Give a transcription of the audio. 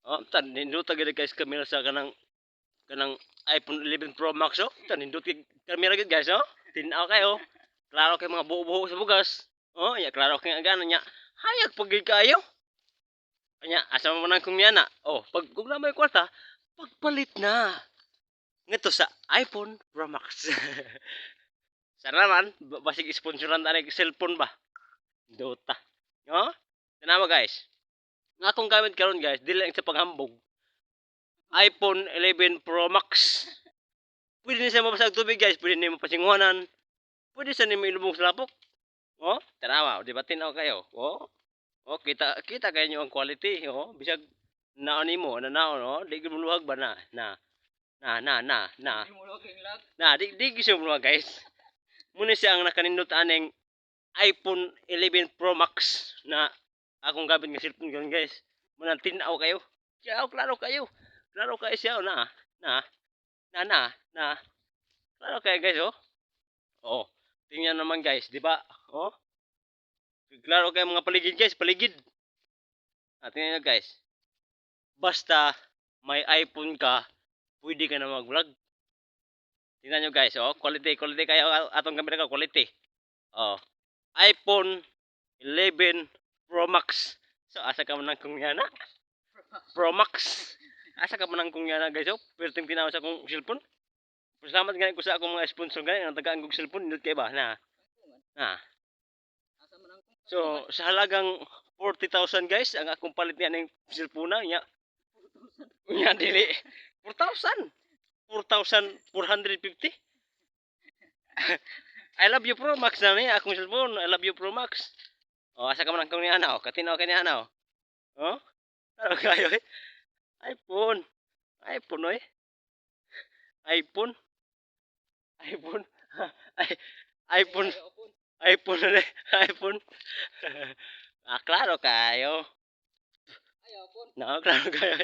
Oh, tan nindot gid guys kamera sa kanang iPhone 11 Pro Max oh. Tan nindot gid kamera gid guys oh. Tin-aw kayo. Klaro kay mga buo-buo sa bugas. Oh, ya klaro kay nga nya. Hayag pag gid kayo. Anya asa man nang kumyana. Oh, pag kung na may kwarta, pagpalit na. Ngadto sa iPhone Pro Max. Sana naman basig sponsoran ta cellphone ba. Dota. Oh? Tanawa guys. Nga akong gamit karon guys, dili lang sa paghambog. iPhone 11 Pro Max. Pwede na siya mabasag tubig guys, pwede na mapasingwanan. Pwede sa nimo ilubong sa lapok. Oh, tanawa, di ba tinaw kayo? Oh. Oh, kita kayo nyo ang quality, oh. Bisag naon nimo, nanaon, oh. Di gyud muluwag ba na? Na. Di gyud muluwag guys. Muna siya ang nakanindot aning iPhone 11 Pro Max na akong gamit nga cellphone karon guys. Muna tinaw kayo. Klaro kayo. Klaro kayo siya na. Na. Klaro kayo guys, oh. Oh, tingnan naman guys, di ba? Oh, klaro kayo mga paligid guys, paligid. Tingnan nyo guys. Basta may iPhone ka, pwede ka na mag-vlog. Tingnan nyo guys, oh, quality kayo atong camera ka, quality. Oh, iPhone 11 Pro Max. So asa ka man kung yana? Pro Max. Asa ka man kung yana guys, oh. Perting tinaw sa akong cellphone. Salamat ganit ko sa akong mga sponsor ganit ang tagaan kong cellphone, nindot kay ba na. So sa halagang 40,000 guys, ang akong palit niya ng cellphone nya. Nya dili 4,000. 4,450. I love you Pro Max na niya akong cellphone. I love you Pro Max. Oh, asa ka man kung niya na, oh. Katinaw ka niya na, oh. Oh? Ano kayo eh? iPhone. iPhone, oy. iPhone. iPhone. iPhone. iPhone na iPhone. Klaro kayo. No, klaro kayo.